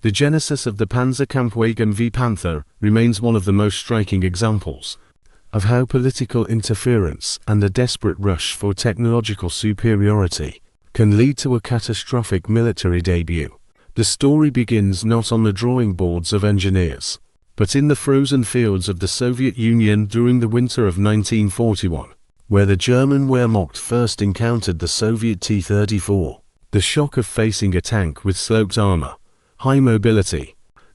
The genesis of the Panzerkampfwagen V Panther remains one of the most striking examples of how political interference and a desperate rush for technological superiority can lead to a catastrophic military debut. The story begins not on the drawing boards of engineers, but in the frozen fields of the Soviet Union during the winter of 1941, where the German Wehrmacht first encountered the Soviet T-34. The shock of facing a tank with sloped armor, high mobility,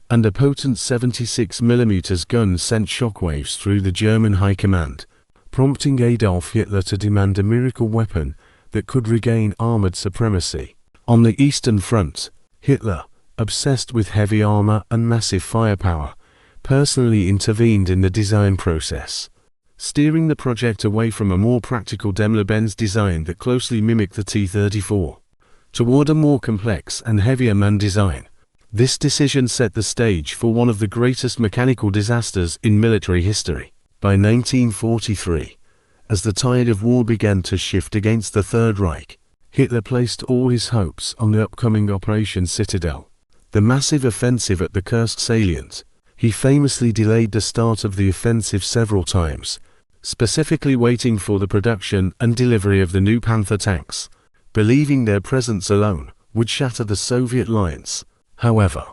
and a potent 76mm gun sent shockwaves through the German high command, prompting Adolf Hitler to demand a miracle weapon that could regain armored supremacy. On the Eastern Front, Hitler, obsessed with heavy armor and massive firepower, personally intervened in the design process, steering the project away from a more practical Daimler-Benz design that closely mimicked the T-34, toward a more complex and heavier MAN design. This decision set the stage for one of the greatest mechanical disasters in military history. By 1943, as the tide of war began to shift against the Third Reich, Hitler placed all his hopes on the upcoming Operation Citadel, the massive offensive at the Kursk salient. He famously delayed the start of the offensive several times, specifically waiting for the production and delivery of the new Panther tanks, believing their presence alone would shatter the Soviet lines. However,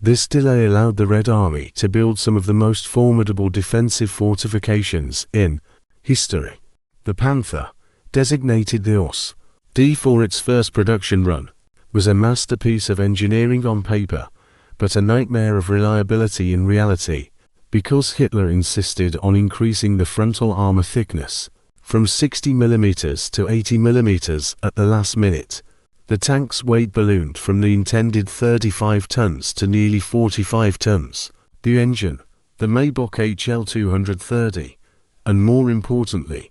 this delay allowed the Red Army to build some of the most formidable defensive fortifications in history. The Panther, designated the Us.D for its first production run, was a masterpiece of engineering on paper, but a nightmare of reliability in reality, because Hitler insisted on increasing the frontal armor thickness from 60mm to 80mm at the last minute. The tank's weight ballooned from the intended 35 tons to nearly 45 tons. The engine, the Maybach HL230, and more importantly,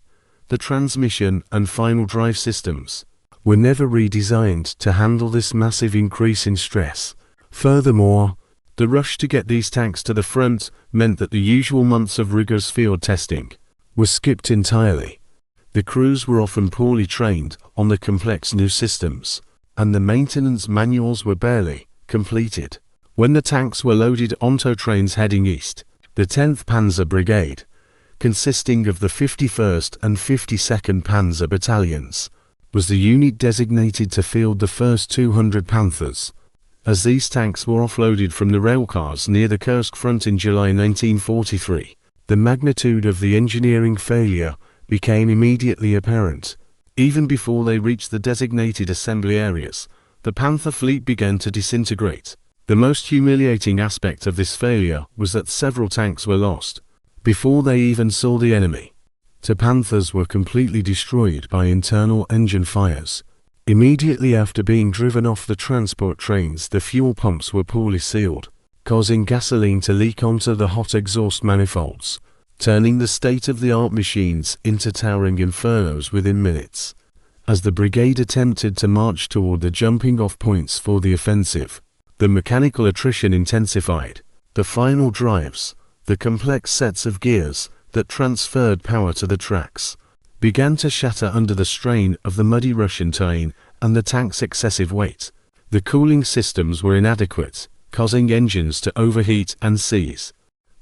the transmission and final drive systems, were never redesigned to handle this massive increase in stress. Furthermore, the rush to get these tanks to the front meant that the usual months of rigorous field testing were skipped entirely. The crews were often poorly trained on the complex new systems, and the maintenance manuals were barely completed. When the tanks were loaded onto trains heading east, the 10th Panzer Brigade, consisting of the 51st and 52nd Panzer Battalions, was the unit designated to field the first 200 Panthers. As these tanks were offloaded from the railcars near the Kursk front in July 1943, the magnitude of the engineering failure became immediately apparent. Even before they reached the designated assembly areas, the Panther fleet began to disintegrate. The most humiliating aspect of this failure was that several tanks were lost before they even saw the enemy. Two Panthers were completely destroyed by internal engine fires. Immediately after being driven off the transport trains, the fuel pumps were poorly sealed, causing gasoline to leak onto the hot exhaust manifolds, turning the state-of-the-art machines into towering infernos within minutes. As the brigade attempted to march toward the jumping-off points for the offensive, the mechanical attrition intensified. The final drives, the complex sets of gears that transferred power to the tracks, began to shatter under the strain of the muddy Russian terrain and the tank's excessive weight. The cooling systems were inadequate, causing engines to overheat and seize.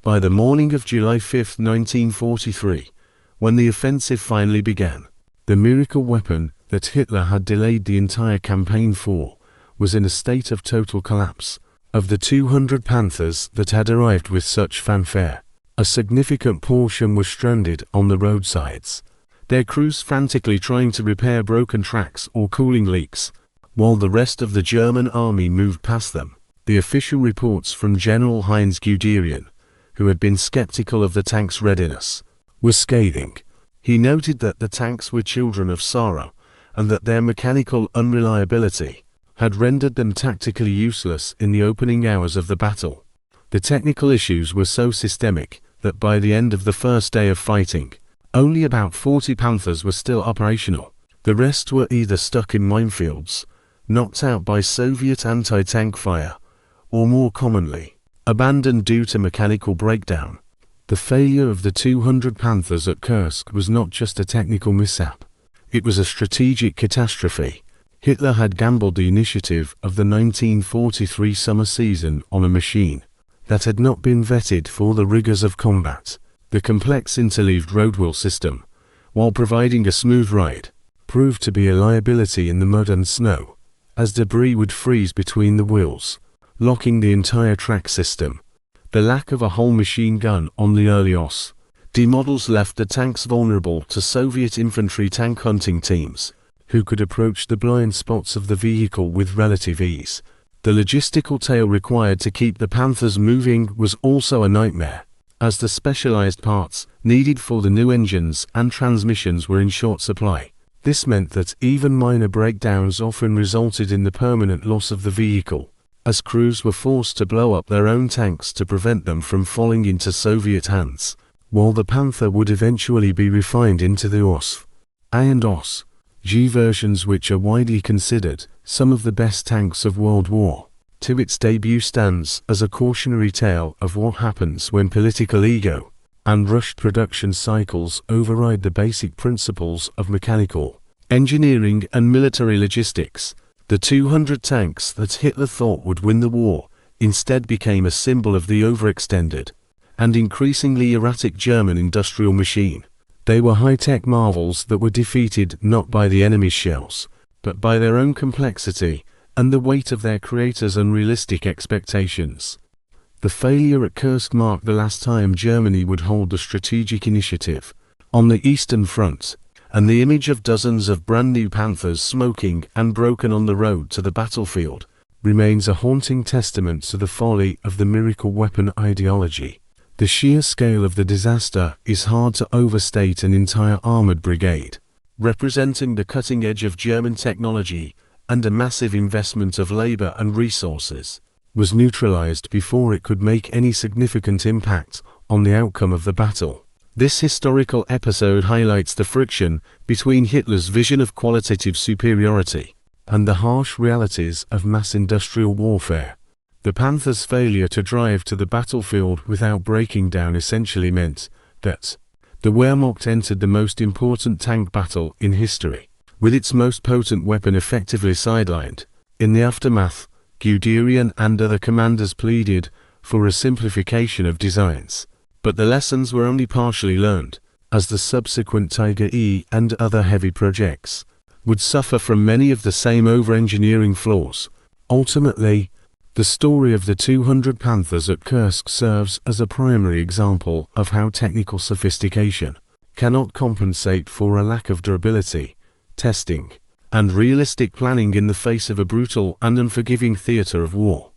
By the morning of July 5, 1943, when the offensive finally began, the miracle weapon that Hitler had delayed the entire campaign for was in a state of total collapse. Of the 200 Panthers that had arrived with such fanfare, a significant portion were stranded on the roadsides, their crews frantically trying to repair broken tracks or cooling leaks, while the rest of the German army moved past them. The official reports from General Heinz Guderian, who had been skeptical of the tank's readiness, were scathing. He noted that the tanks were children of sorrow, and that their mechanical unreliability had rendered them tactically useless in the opening hours of the battle. The technical issues were so systemic that by the end of the first day of fighting, only about 40 Panthers were still operational. The rest were either stuck in minefields, knocked out by Soviet anti-tank fire, or more commonly, abandoned due to mechanical breakdown. The failure of the 200 Panthers at Kursk was not just a technical mishap. It was a strategic catastrophe. Hitler had gambled the initiative of the 1943 summer season on a machine that had not been vetted for the rigors of combat. The complex interleaved roadwheel system, while providing a smooth ride, proved to be a liability in the mud and snow, as debris would freeze between the wheels, locking the entire track system. The lack of a whole machine gun on the early OS.D models left the tanks vulnerable to Soviet infantry tank hunting teams, who could approach the blind spots of the vehicle with relative ease. The logistical tail required to keep the Panthers moving was also a nightmare, as the specialized parts needed for the new engines and transmissions were in short supply. This meant that even minor breakdowns often resulted in the permanent loss of the vehicle, as crews were forced to blow up their own tanks to prevent them from falling into Soviet hands, while the Panther would eventually be refined into the OS.A and OS.G versions, which are widely considered some of the best tanks of World War II. Its debut stands as a cautionary tale of what happens when political ego and rushed production cycles override the basic principles of mechanical engineering and military logistics. The 200 tanks that Hitler thought would win the war instead became a symbol of the overextended and increasingly erratic German industrial machine. They were high-tech marvels that were defeated not by the enemy's shells, but by their own complexity and the weight of their creators' unrealistic expectations. The failure at Kursk marked the last time Germany would hold the strategic initiative on the Eastern Front, and the image of dozens of brand-new Panthers smoking and broken on the road to the battlefield remains a haunting testament to the folly of the miracle weapon ideology. The sheer scale of the disaster is hard to overstate. An entire armored brigade, representing the cutting edge of German technology and a massive investment of labor and resources, was neutralized before it could make any significant impact on the outcome of the battle. This historical episode highlights the friction between Hitler's vision of qualitative superiority and the harsh realities of mass industrial warfare. The Panthers' failure to drive to the battlefield without breaking down essentially meant that the Wehrmacht entered the most important tank battle in history, with its most potent weapon effectively sidelined. In the aftermath, Guderian and other commanders pleaded for a simplification of designs, but the lessons were only partially learned, as the subsequent Tiger E and other heavy projects would suffer from many of the same over-engineering flaws. Ultimately, the story of the 200 Panthers at Kursk serves as a primary example of how technical sophistication cannot compensate for a lack of durability, testing, and realistic planning in the face of a brutal and unforgiving theater of war.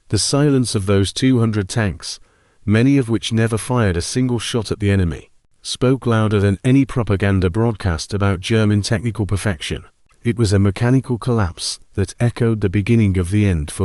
The silence of those 200 tanks, many of which never fired a single shot at the enemy, spoke louder than any propaganda broadcast about German technical perfection. It was a mechanical collapse that echoed the beginning of the end for